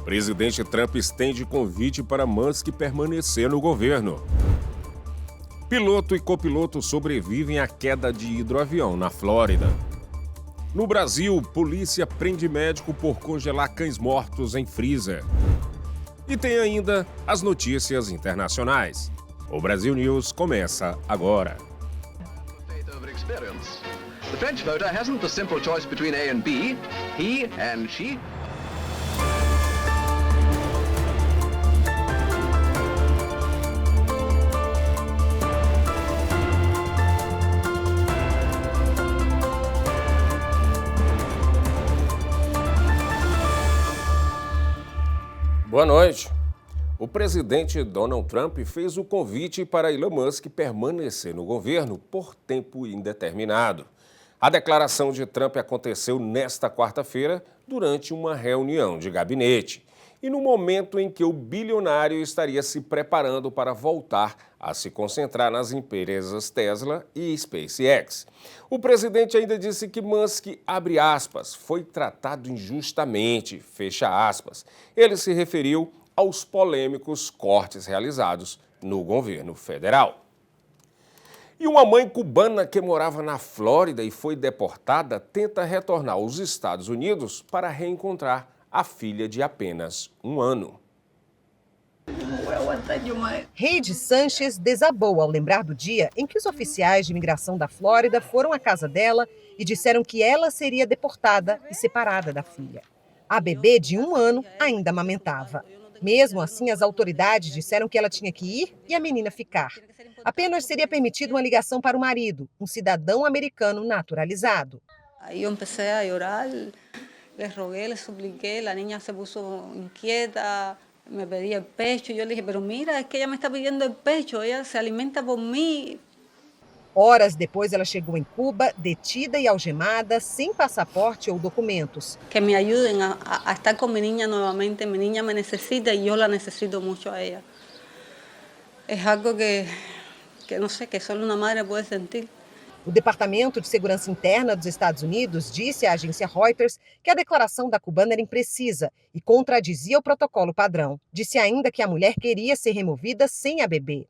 Presidente Trump estende convite para Musk permanecer no governo. Piloto e copiloto sobrevivem à queda de hidroavião na Flórida. No Brasil, polícia prende médico por congelar cães mortos em freezer. E tem ainda as notícias internacionais. O Brasil News começa agora. The French voter hasn't the simple choice between A and B. He and she. Boa noite. O presidente Donald Trump fez o convite para Elon Musk permanecer no governo por tempo indeterminado. A declaração de Trump aconteceu nesta quarta-feira durante uma reunião de gabinete e no momento em que o bilionário estaria se preparando para voltar a se concentrar nas empresas Tesla e SpaceX. O presidente ainda disse que Musk, abre aspas, foi tratado injustamente, fecha aspas. Ele se referiu aos polêmicos cortes realizados no governo federal. E uma mãe cubana que morava na Flórida e foi deportada tenta retornar aos Estados Unidos para reencontrar a filha de apenas 1 ano. Heidi Sanches desabou ao lembrar do dia em que os oficiais de imigração da Flórida foram à casa dela e disseram que ela seria deportada e separada da filha. A bebê de 1 ano ainda amamentava. Mesmo assim, as autoridades disseram que ela tinha que ir e a menina ficar. Apenas seria permitida uma ligação para o marido, um cidadão americano naturalizado. Aí eu comecei a chorar, le rogué, le supliqué, a niña se puso inquieta, me pedía el pecho. Yo le dije, pero mira, es que ella me está pidiendo el pecho, ella se alimenta por mí. Horas depois, ela chegou em Cuba, detida e algemada, sem passaporte ou documentos. Que me ayuden a estar con mi niña nuevamente. Mi niña me necesita y yo la necesito mucho a ella. Es algo que no sé, que solo una madre puede sentir. O Departamento de Segurança Interna dos Estados Unidos disse à agência Reuters que a declaração da cubana era imprecisa e contradizia o protocolo padrão. Disse ainda que a mulher queria ser removida sem a bebê.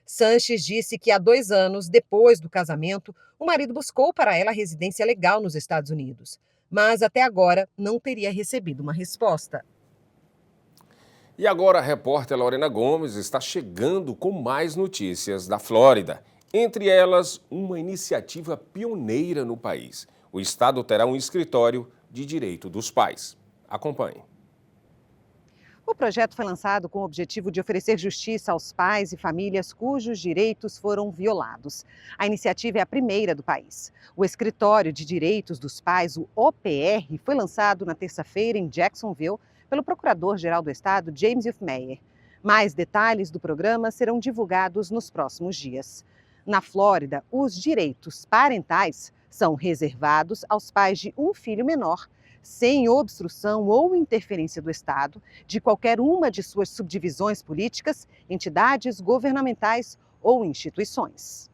Sanches disse que há 2 anos, depois do casamento, o marido buscou para ela residência legal nos Estados Unidos, mas até agora não teria recebido uma resposta. E agora a repórter Lorena Gomes está chegando com mais notícias da Flórida. Entre elas, uma iniciativa pioneira no país. O estado terá um escritório de direito dos pais. Acompanhe. O projeto foi lançado com o objetivo de oferecer justiça aos pais e famílias cujos direitos foram violados. A iniciativa é a primeira do país. O Escritório de Direitos dos Pais, o OPR, foi lançado na terça-feira em Jacksonville pelo Procurador-Geral do Estado, James Youth Meyer. Mais detalhes do programa serão divulgados nos próximos dias. Na Flórida, os direitos parentais são reservados aos pais de um filho menor, sem obstrução ou interferência do Estado, de qualquer uma de suas subdivisões políticas, entidades governamentais ou instituições.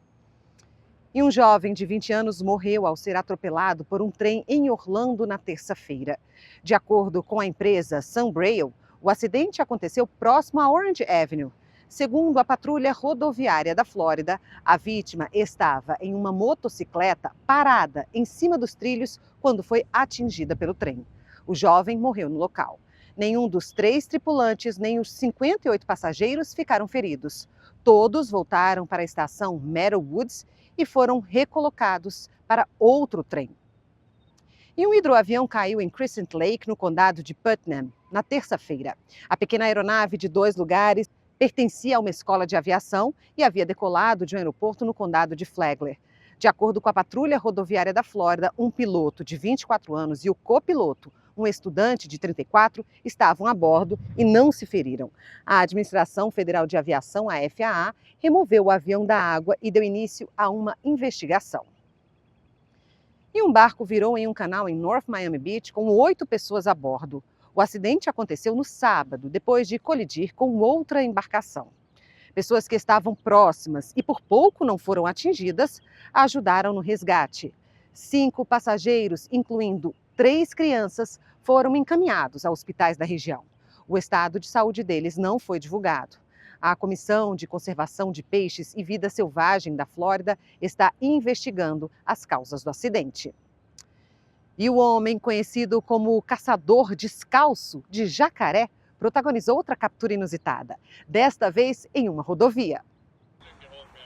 E um jovem de 20 anos morreu ao ser atropelado por um trem em Orlando na terça-feira. De acordo com a empresa Sunbrail, o acidente aconteceu próximo a Orange Avenue. Segundo a patrulha rodoviária da Flórida, a vítima estava em uma motocicleta parada em cima dos trilhos quando foi atingida pelo trem. O jovem morreu no local. Nenhum dos 3 tripulantes nem os 58 passageiros ficaram feridos. Todos voltaram para a estação Meadow Woods e foram recolocados para outro trem. E um hidroavião caiu em Crescent Lake, no condado de Putnam, na terça-feira. A pequena aeronave de 2 lugares pertencia a uma escola de aviação e havia decolado de um aeroporto no condado de Flagler. De acordo com a patrulha rodoviária da Flórida, um piloto de 24 anos e o copiloto, um estudante de 34, estavam a bordo e não se feriram. A Administração Federal de Aviação, a FAA, removeu o avião da água e deu início a uma investigação. E um barco virou em um canal em North Miami Beach com 8 pessoas a bordo. O acidente aconteceu no sábado, depois de colidir com outra embarcação. Pessoas que estavam próximas e por pouco não foram atingidas, ajudaram no resgate. 5 passageiros, incluindo 3 crianças, foram encaminhados a hospitais da região. O estado de saúde deles não foi divulgado. A Comissão de Conservação de Peixes e Vida Selvagem da Flórida está investigando as causas do acidente. E o homem conhecido como caçador descalço de jacaré protagonizou outra captura inusitada, desta vez em uma rodovia.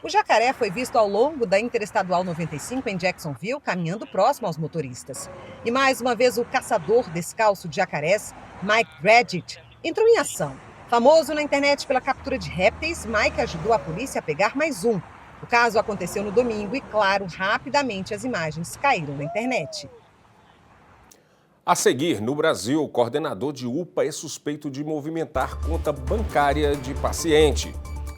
O jacaré foi visto ao longo da Interestadual 95 em Jacksonville, caminhando próximo aos motoristas. E mais uma vez o caçador descalço de jacarés, Mike Reddit, entrou em ação. Famoso na internet pela captura de répteis, Mike ajudou a polícia a pegar mais um. O caso aconteceu no domingo e, claro, rapidamente as imagens caíram na internet. A seguir, no Brasil, o coordenador de UPA é suspeito de movimentar conta bancária de paciente.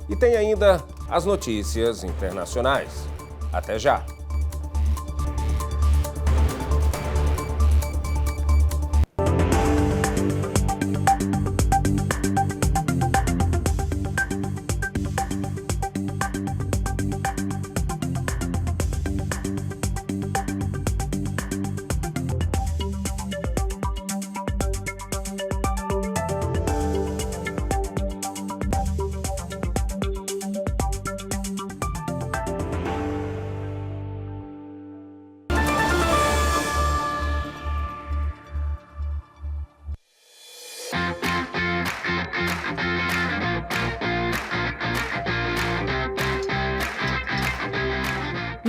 E tem ainda as notícias internacionais. Até já!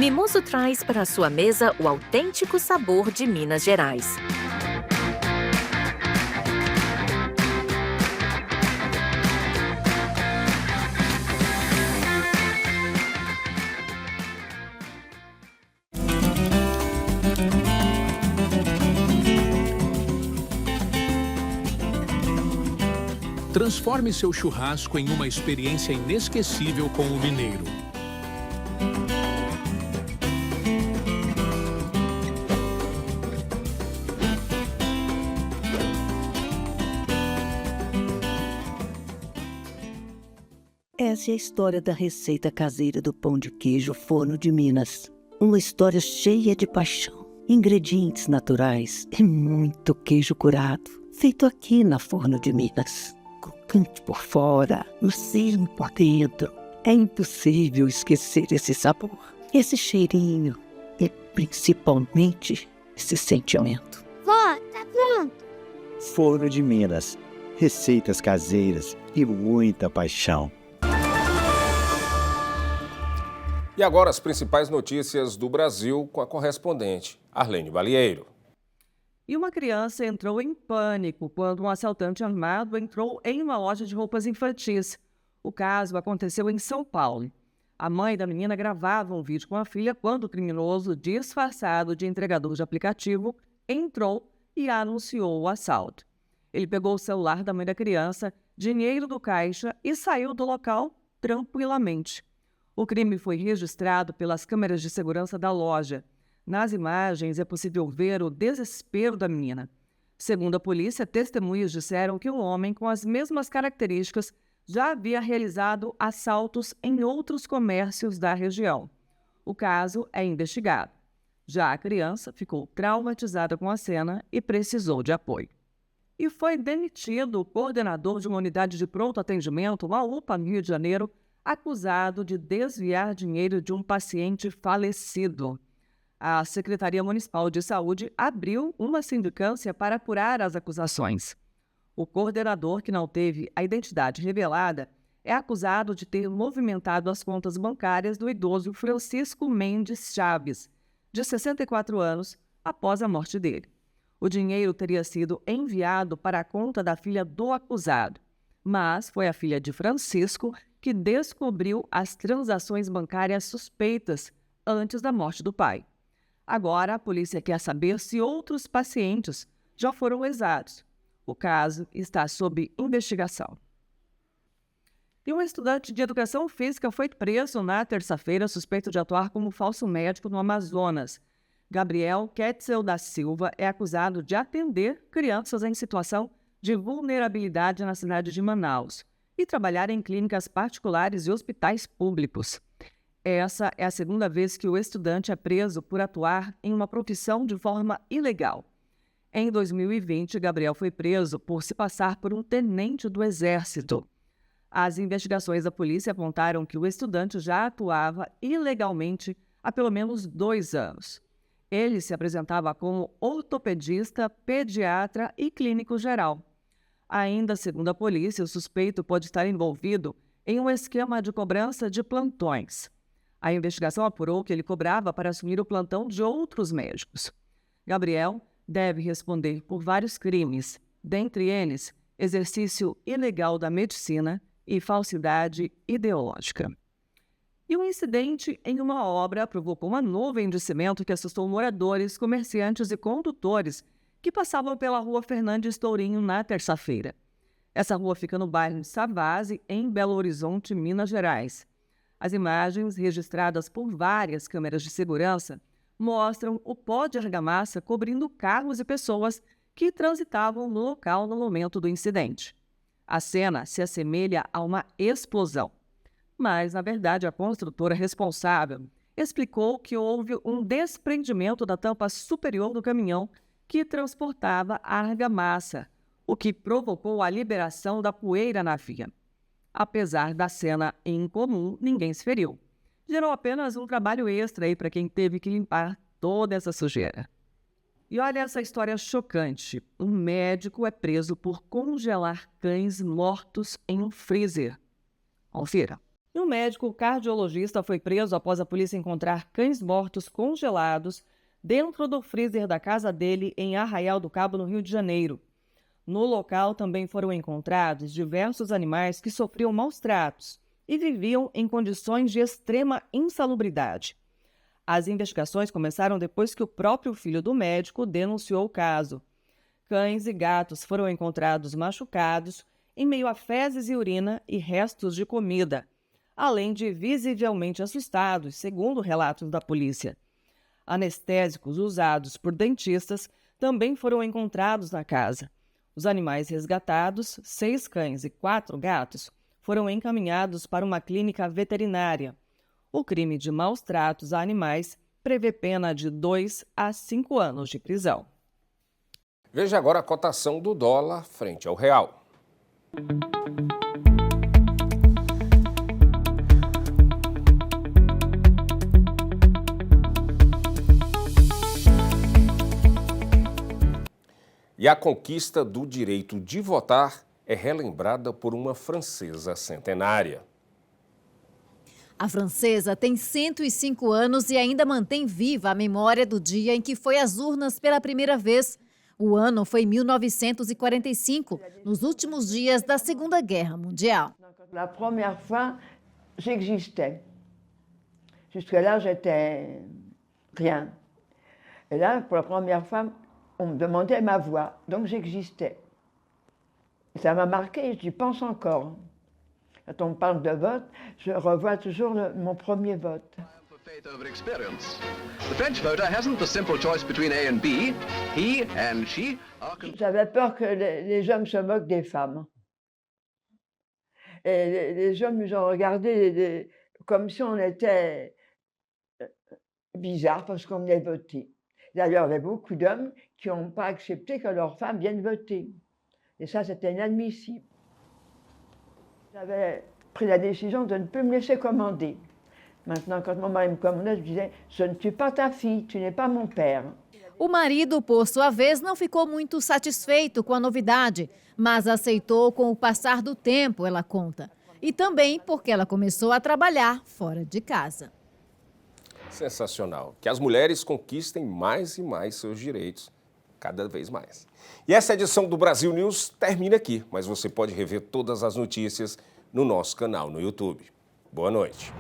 Mimoso traz para a sua mesa o autêntico sabor de Minas Gerais. Transforme seu churrasco em uma experiência inesquecível com o mineiro. Essa é a história da receita caseira do pão de queijo Forno de Minas. Uma história cheia de paixão, ingredientes naturais e muito queijo curado, feito aqui na Forno de Minas. Crocante por fora, macio por dentro. É impossível esquecer esse sabor, esse cheirinho e principalmente esse sentimento. Vó, tá pronto! Forno de Minas, receitas caseiras e muita paixão. E agora as principais notícias do Brasil com a correspondente Arlene Balieiro. E uma criança entrou em pânico quando um assaltante armado entrou em uma loja de roupas infantis. O caso aconteceu em São Paulo. A mãe da menina gravava um vídeo com a filha quando o criminoso, disfarçado de entregador de aplicativo, entrou e anunciou o assalto. Ele pegou o celular da mãe da criança, dinheiro do caixa e saiu do local tranquilamente. O crime foi registrado pelas câmeras de segurança da loja. Nas imagens é possível ver o desespero da menina. Segundo a polícia, testemunhas disseram que um homem com as mesmas características já havia realizado assaltos em outros comércios da região. O caso é investigado. Já a criança ficou traumatizada com a cena e precisou de apoio. E foi demitido o coordenador de uma unidade de pronto atendimento, uma UPA, no Rio de Janeiro, acusado de desviar dinheiro de um paciente falecido. A Secretaria Municipal de Saúde abriu uma sindicância para apurar as acusações. O coordenador, que não teve a identidade revelada, é acusado de ter movimentado as contas bancárias do idoso Francisco Mendes Chaves, de 64 anos, após a morte dele. O dinheiro teria sido enviado para a conta da filha do acusado, mas foi a filha de Francisco que descobriu as transações bancárias suspeitas antes da morte do pai. Agora, a polícia quer saber se outros pacientes já foram lesados. O caso está sob investigação. E um estudante de educação física foi preso na terça-feira suspeito de atuar como falso médico no Amazonas. Gabriel Quetzel da Silva é acusado de atender crianças em situação de vulnerabilidade na cidade de Manaus e trabalhar em clínicas particulares e hospitais públicos. Essa é a segunda vez que o estudante é preso por atuar em uma profissão de forma ilegal. Em 2020, Gabriel foi preso por se passar por um tenente do Exército. As investigações da polícia apontaram que o estudante já atuava ilegalmente há pelo menos 2 anos. Ele se apresentava como ortopedista, pediatra e clínico geral. Ainda segundo a polícia, o suspeito pode estar envolvido em um esquema de cobrança de plantões. A investigação apurou que ele cobrava para assumir o plantão de outros médicos. Gabriel deve responder por vários crimes, dentre eles exercício ilegal da medicina e falsidade ideológica. E um incidente em uma obra provocou uma nuvem de cimento que assustou moradores, comerciantes e condutores que passavam pela rua Fernandes Tourinho na terça-feira. Essa rua fica no bairro Savassi, em Belo Horizonte, Minas Gerais. As imagens, registradas por várias câmeras de segurança, mostram o pó de argamassa cobrindo carros e pessoas que transitavam no local no momento do incidente. A cena se assemelha a uma explosão. Mas, na verdade, a construtora responsável explicou que houve um desprendimento da tampa superior do caminhão que transportava a argamassa, o que provocou a liberação da poeira na via. Apesar da cena incomum, ninguém se feriu. Gerou apenas um trabalho extra aí para quem teve que limpar toda essa sujeira. E olha essa história chocante. Um médico é preso por congelar cães mortos em um freezer. Confira. E um médico cardiologista foi preso após a polícia encontrar cães mortos congelados dentro do freezer da casa dele em Arraial do Cabo, no Rio de Janeiro. No local também foram encontrados diversos animais que sofriam maus tratos e viviam em condições de extrema insalubridade. As investigações começaram depois que o próprio filho do médico denunciou o caso. Cães e gatos foram encontrados machucados em meio a fezes e urina e restos de comida, além de visivelmente assustados, segundo relatos da polícia. Anestésicos usados por dentistas também foram encontrados na casa. Os animais resgatados, 6 cães e 4 gatos, foram encaminhados para uma clínica veterinária. O crime de maus tratos a animais prevê pena de 2 a 5 anos de prisão. Veja agora a cotação do dólar frente ao real. E a conquista do direito de votar é relembrada por uma francesa centenária. A francesa tem 105 anos e ainda mantém viva a memória do dia em que foi às urnas pela primeira vez. O ano foi 1945, nos últimos dias da Segunda Guerra Mundial. La première fois, j'existais. Jusque-là, j'étais rien. Et là, pour la première fois, on me demandait ma voix, donc j'existais. Ça m'a marqué, j'y pense encore. Quand on me parle de vote, je revois toujours mon premier vote. J'avais peur que les hommes se moquent des femmes. Et les hommes nous ont regardé comme si on était bizarre parce qu'on venait voter. D'ailleurs, il y avait beaucoup d'hommes qui n'ont pas accepté que leurs femmes viennent voter. Et ça, c'était inadmissible. J'avais pris la décision de ne plus me laisser commander. Maintenant, quand mon mari me commandait, je disais « Je ne suis pas ta fille, tu n'es pas mon père ». O marido, por sua vez, não ficou muito satisfeito com a novidade, mas aceitou com o passar do tempo, ela conta. E também porque ela começou a trabalhar fora de casa. Sensacional. Que as mulheres conquistem mais e mais seus direitos, cada vez mais. E essa edição do Brasil News termina aqui, mas você pode rever todas as notícias no nosso canal no YouTube. Boa noite.